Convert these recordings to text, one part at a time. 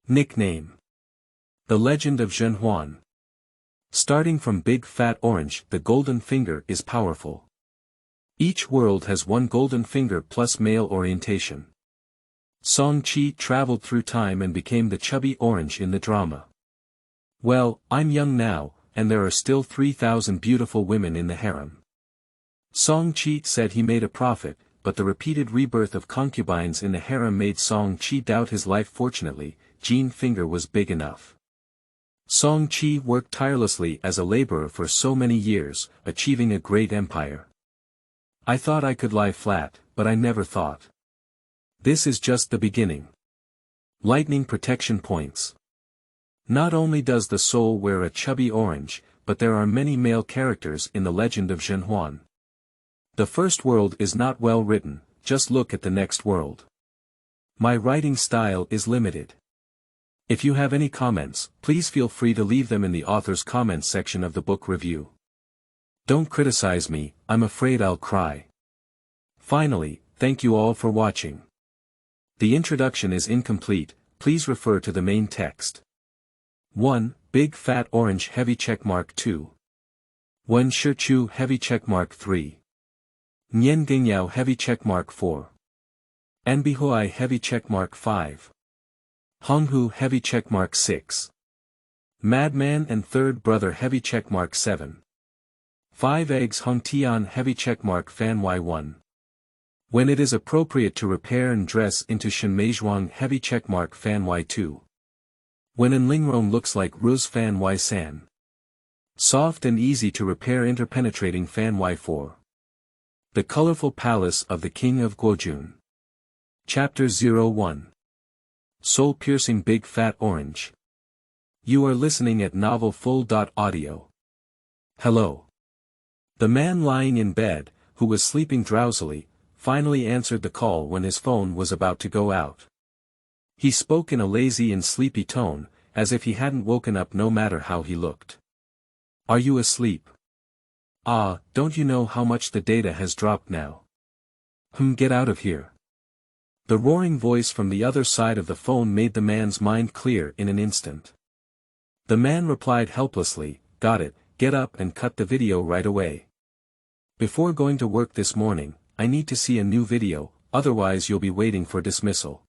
Nickname: The Legend of Zhen Huan. Starting from Big Fat Orange, the Golden Finger is powerful. Each world has one Golden Finger plus male orientation. Song Qi traveled through time and became the chubby orange in the drama. Well, I'm young now, and there are still 3,000 beautiful women in the harem. Song Qi said he made a profit, but the repeated rebirth of concubines in the harem made Song Qi doubt his life. Fortunately, Jin Finger was big enough. Song Qi worked tirelessly as a laborer for so many years, achieving a great empire. I thought I could lie flat, but I never thought. This is just the beginning. Lightning protection points. Not only does the soul wear a chubby orange, but there are many male characters in the Legend of Zhen Huan. The first world is not well written, just look at the next world. My writing style is limited. If you have any comments, please feel free to leave them in the author's comments section of the book review. Don't criticize me, I'm afraid I'll cry. Finally, thank you all for watching. The introduction is incomplete, please refer to the main text. 1. Big Fat Orange heavy checkmark 2. Wen Shichu heavy checkmark 3. Nian Gengyao heavy checkmark 4. Anbihui heavy checkmark 5. Honghu heavy checkmark 6. Madman and Third Brother heavy checkmark 7. 5 Eggs Hongtian heavy checkmark Fanwai 1. When it is appropriate to repair and dress into Shen Meizhuang heavy checkmark Fanwai 2. When An Lingrong looks like RouzeFan Wai San. Soft and easy to repair InterpenetratingFanwai 4. The Colorful Palace of the King of Guojun. Chapter 01. Soul-piercing Big Fat Orange. You are listening at novelfull.audio. Hello. The man lying in bed, who was sleeping drowsily, finally answered the call when his phone was about to go out. He spoke in a lazy and sleepy tone, as if he hadn't woken up no matter how he looked. Are you asleep? Ah, don't you know how much the data has dropped now? Get out of here. The roaring voice from the other side of the phone made the man's mind clear in an instant. The man replied helplessly, got it, get up and cut the video right away. Before going to work this morning, I need to see a new video, otherwise you'll be waiting for dismissal.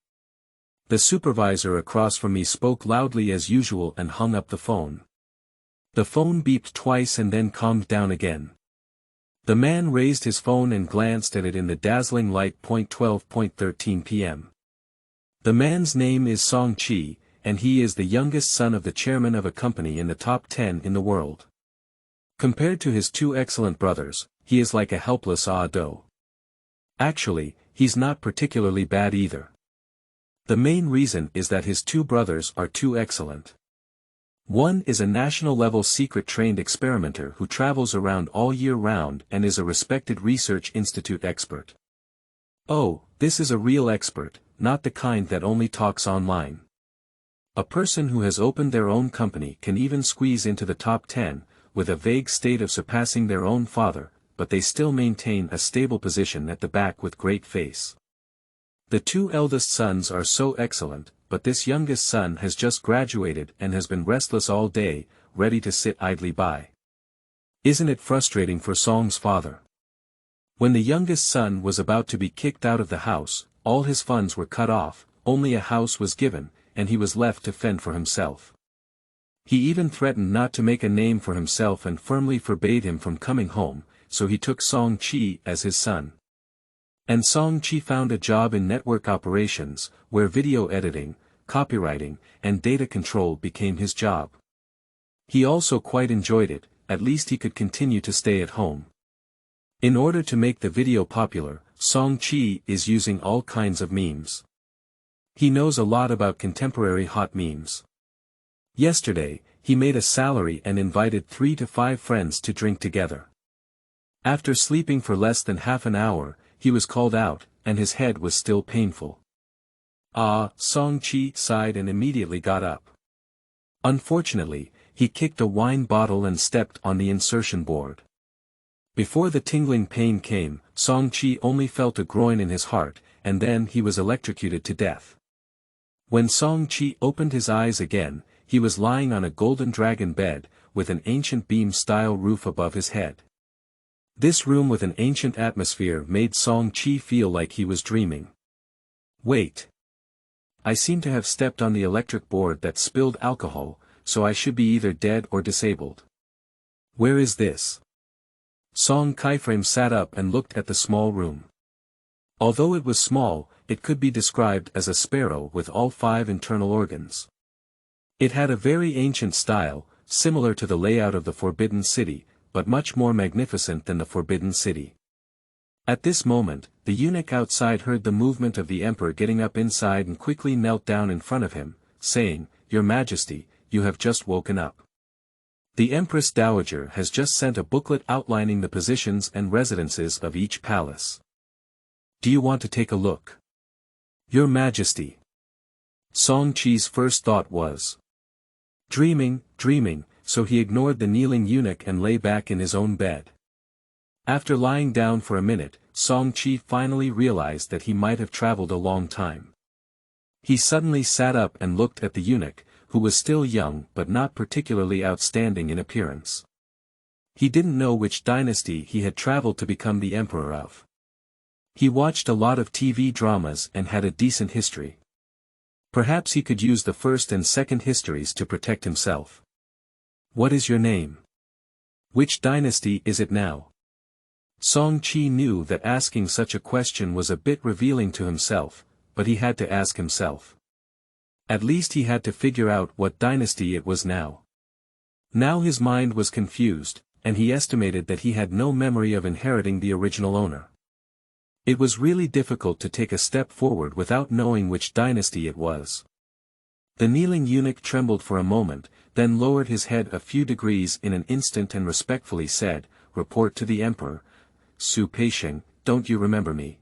The supervisor across from me spoke loudly as usual and hung up the phone. The phone beeped twice and then calmed down again. The man raised his phone and glanced at it in the dazzling light. 12:13 p.m. The man's name is Song Qi, and he is the youngest son of the chairman of a company in the top 10 in the world. Compared to his two excellent brothers, he is like a helpless doe. Actually, he's not particularly bad either. The main reason is that his two brothers are too excellent. One is a national-level secret-trained experimenter who travels around all year round and is a respected research institute expert. Oh, this is a real expert, not the kind that only talks online. A person who has opened their own company can even squeeze into the top 10, with a vague state of surpassing their own father, but they still maintain a stable position at the back with great face. The two eldest sons are so excellent, but this youngest son has just graduated and has been restless all day, ready to sit idly by. Isn't it frustrating for Song's father? When the youngest son was about to be kicked out of the house, all his funds were cut off, only a house was given, and he was left to fend for himself. He even threatened not to make a name for himself and firmly forbade him from coming home, so he took Song Qi as his son. And Song Qi found a job in network operations, where video editing, copywriting, and data control became his job. He also quite enjoyed it, at least he could continue to stay at home. In order to make the video popular, Song Qi is using all kinds of memes. He knows a lot about contemporary hot memes. Yesterday, he made a salary and invited 3 to 5 friends to drink together. After sleeping for less than half an hour, he was called out, and his head was still painful. Song Qi sighed and immediately got up. Unfortunately, he kicked a wine bottle and stepped on the insertion board. Before the tingling pain came, Song Qi only felt a groan in his heart, and then he was electrocuted to death. When Song Qi opened his eyes again, he was lying on a golden dragon bed, with an ancient beam-style roof above his head. This room with an ancient atmosphere made Song Qi feel like he was dreaming. Wait. I seem to have stepped on the electric board that spilled alcohol, so I should be either dead or disabled. Where is this? Song Kaiframe sat up and looked at the small room. Although it was small, it could be described as a sparrow with all 5 internal organs. It had a very ancient style, similar to the layout of the Forbidden City, but much more magnificent than the Forbidden City. At this moment, the eunuch outside heard the movement of the emperor getting up inside and quickly knelt down in front of him, saying, "Your Majesty, you have just woken up. The Empress Dowager has just sent a booklet outlining the positions and residences of each palace. Do you want to take a look?" "Your Majesty." Song Qi's first thought was dreaming, so he ignored the kneeling eunuch and lay back in his own bed. After lying down for a minute, Song Qi finally realized that he might have traveled a long time. He suddenly sat up and looked at the eunuch, who was still young but not particularly outstanding in appearance. He didn't know which dynasty he had traveled to become the emperor of. He watched a lot of TV dramas and had a decent history. Perhaps he could use the first and second histories to protect himself. "What is your name? Which dynasty is it now?" Song Qi knew that asking such a question was a bit revealing to himself, but he had to ask himself. At least he had to figure out what dynasty it was now. Now his mind was confused, and he estimated that he had no memory of inheriting the original owner. It was really difficult to take a step forward without knowing which dynasty it was. The kneeling eunuch trembled for a moment, then lowered his head a few degrees in an instant and respectfully said, "Report to the emperor. Su Peisheng, don't you remember me?"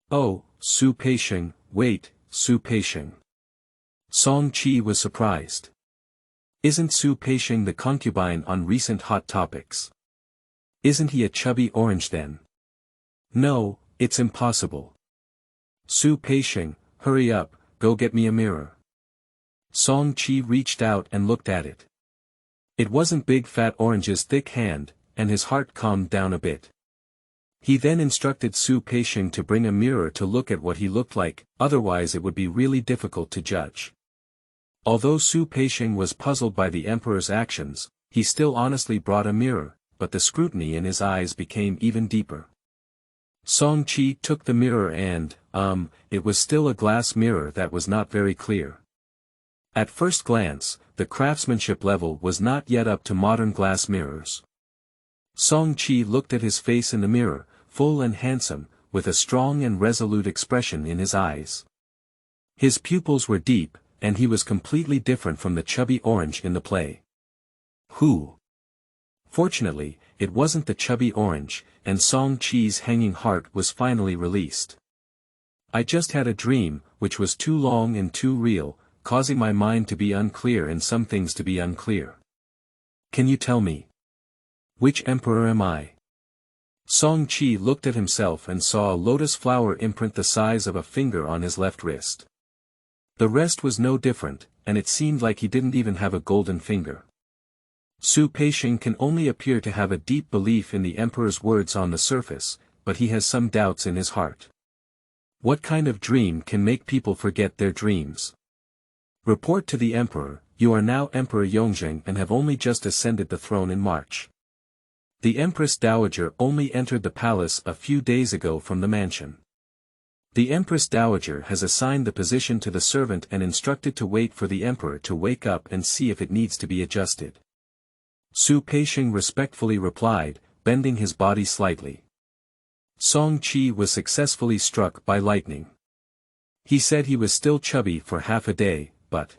"Oh, Su Peisheng, wait, Su Peisheng." Song Qi was surprised. "Isn't Su Peisheng the concubine on recent hot topics? Isn't he a chubby orange then?" "No, it's impossible." "Su Peisheng, hurry up, go get me a mirror." Song Qi reached out and looked at it. It wasn't Big Fat Orange's thick hand, and his heart calmed down a bit. He then instructed Su Peisheng to bring a mirror to look at what he looked like, otherwise it would be really difficult to judge. Although Su Peisheng was puzzled by the emperor's actions, he still honestly brought a mirror, but the scrutiny in his eyes became even deeper. Song Qi took the mirror and, it was still a glass mirror that was not very clear. At first glance, the craftsmanship level was not yet up to modern glass mirrors. Song Qi looked at his face in the mirror, full and handsome, with a strong and resolute expression in his eyes. His pupils were deep, and he was completely different from the chubby orange in the play. Who? Fortunately, it wasn't the chubby orange, and Song Qi's hanging heart was finally released. "I just had a dream, which was too long and too real, causing my mind to be unclear and some things to be unclear. Can you tell me? Which emperor am I?" Song Qi looked at himself and saw a lotus flower imprint the size of a finger on his left wrist. The rest was no different, and it seemed like he didn't even have a golden finger. Su Peisheng can only appear to have a deep belief in the emperor's words on the surface, but he has some doubts in his heart. What kind of dream can make people forget their dreams? "Report to the emperor, you are now Emperor Yunxiang and have only just ascended the throne in March. The Empress Dowager only entered the palace a few days ago from the mansion. The Empress Dowager has assigned the position to the servant and instructed to wait for the emperor to wake up and see if it needs to be adjusted." Su Peisheng respectfully replied, bending his body slightly. Song Qi was successfully struck by lightning. He said he was still chubby for half a day, but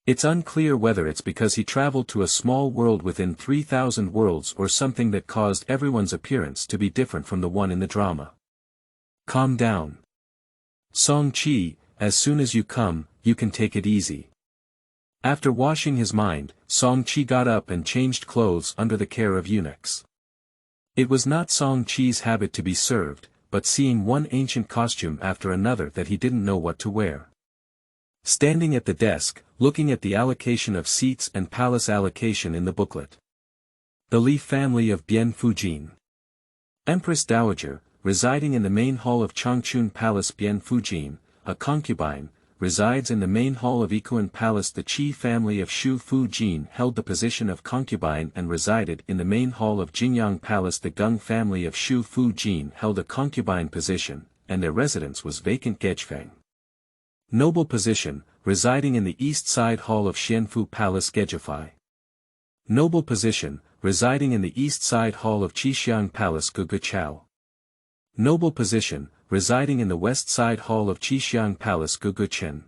it's unclear whether it's because he traveled to a small world within 3,000 worlds or something that caused everyone's appearance to be different from the one in the drama. "Calm down. Song Qi, as soon as you come, you can take it easy." After washing his mind, Song Qi got up and changed clothes under the care of eunuchs. It was not Song Qi's habit to be served, but seeing one ancient costume after another that he didn't know what to wear. Standing at the desk, looking at the allocation of seats and palace allocation in the booklet. The Li family of Bian Fujin. Empress Dowager, residing in the main hall of Changchun Palace. Bian Fujin, a concubine, resides in the main hall of Ikuan Palace. The Qi family of Shu Fujin held the position of concubine and resided in the main hall of Jingyang Palace. The Gung family of Shu Fujin held a concubine position, and their residence was vacant. Gejfeng. Noble position, residing in the east side hall of Xianfu Palace. Gejifai. Noble position, residing in the east side hall of Qixiang Palace. Guguchao. Noble position, residing in the west side hall of Qixiang Palace. Guguchen.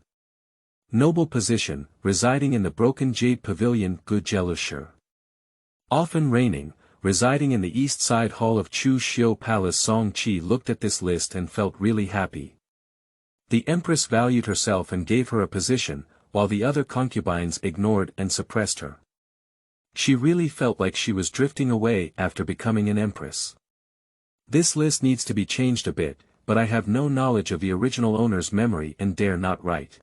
Noble position, residing in the broken jade pavilion. Gujelushur. Often reigning, residing in the east side hall of Chu Xiu Palace. Song Qi looked at this list and felt really happy. The empress valued herself and gave her a position, while the other concubines ignored and suppressed her. She really felt like she was drifting away after becoming an empress. This list needs to be changed a bit, but I have no knowledge of the original owner's memory and dare not write.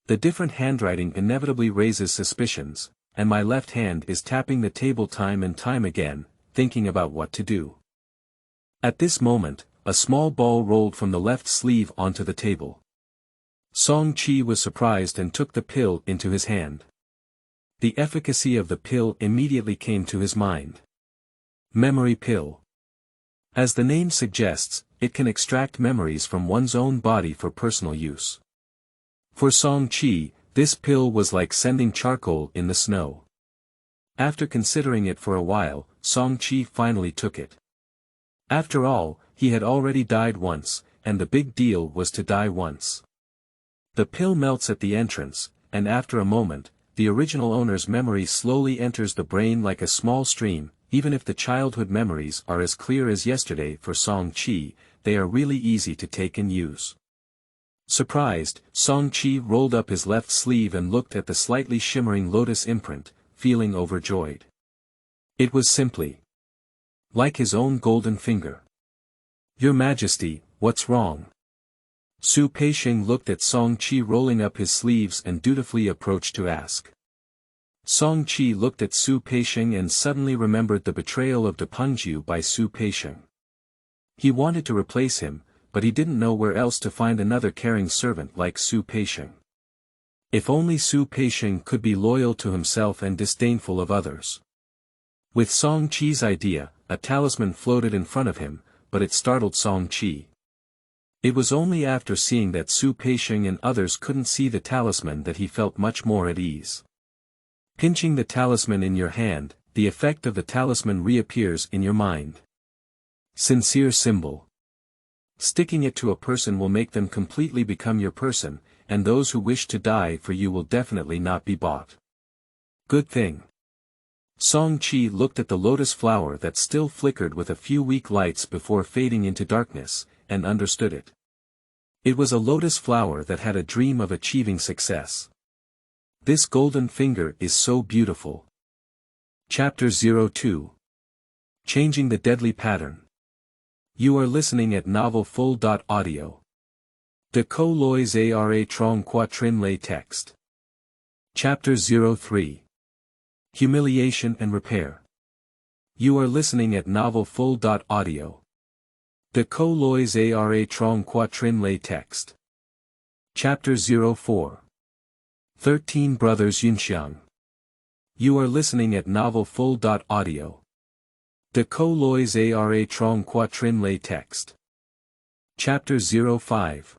The different handwriting inevitably raises suspicions, and my left hand is tapping the table time and time again, thinking about what to do. At this moment, a small ball rolled from the left sleeve onto the table. Song Qi was surprised and took the pill into his hand. The efficacy of the pill immediately came to his mind. Memory pill. As the name suggests, it can extract memories from one's own body for personal use. For Song Qi, this pill was like sending charcoal in the snow. After considering it for a while, Song Qi finally took it. After all, he had already died once, and the big deal was to die once. The pill melts at the entrance, and after a moment, the original owner's memory slowly enters the brain like a small stream. Even if the childhood memories are as clear as yesterday for Song Qi, they are really easy to take and use. Surprised, Song Qi rolled up his left sleeve and looked at the slightly shimmering lotus imprint, feeling overjoyed. It was simply like his own golden finger. Your Majesty, what's wrong? Su Peixing looked at Song Qi rolling up his sleeves and dutifully approached to ask. Song Qi looked at Su Peixing and suddenly remembered the betrayal of Depengju by Su Peixing. He wanted to replace him, but he didn't know where else to find another caring servant like Su Peixing. If only Su Peixing could be loyal to himself and disdainful of others. With Song Qi's idea, a talisman floated in front of him, but it startled Song Qi. It was only after seeing that Su Peixing and others couldn't see the talisman that he felt much more at ease. Pinching the talisman in your hand, the effect of the talisman reappears in your mind. Sincere symbol. Sticking it to a person will make them completely become your person, and those who wish to die for you will definitely not be bought. Good thing. Song Qi looked at the lotus flower that still flickered with a few weak lights before fading into darkness, and understood it. It was a lotus flower that had a dream of achieving success. This golden finger is so beautiful. Chapter 02. Changing the Deadly Pattern. You are listening at novel.Full.audio. De Co Lois Ara Trong Quatrin Lay Text. Chapter 03. Humiliation and Repair. You are listening at novel.Full.audio. De Co Lois Ara Trong Quatrin Lay Text. Chapter 04. 13 Brothers Yunxiang. You are listening at novel.Full.audio. De Co Lois Ara Trong Quatrin Lay Text. Chapter 05.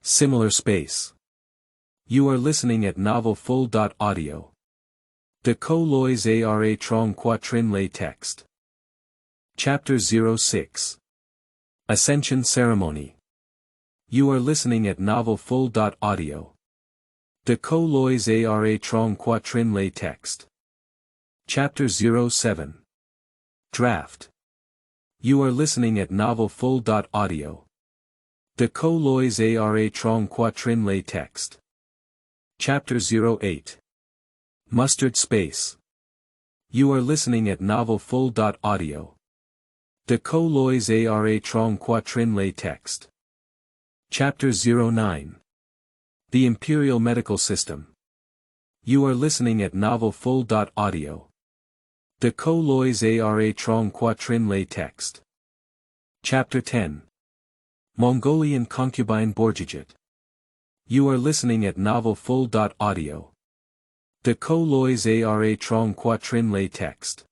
Similar Space. You are listening at novel.Full.audio. De Co Lois Ara Trong Quatrin Lay Text. Chapter 06. Ascension Ceremony. You are listening at novel.Full.audio. De Co Lois Ara Trong Quatrin Lay Text. Chapter 07. Draft. You are listening at novel.Full.audio. De Co Lois Ara Trong Quatrin Lay Text. Chapter 08. Mustard Space. You are listening at novel.Full.audio. De Co Lois Ara Trong Quatrin Lay Text. Chapter 09. The Imperial Medical System. You are listening at novel-full.audio. De Co Lois Ara Trong Quatrin Lay Text. Chapter 10. Mongolian Concubine Borjigit. You are listening at novel-full.audio. De Co Lois Ara Trong Quatrin Lay Text.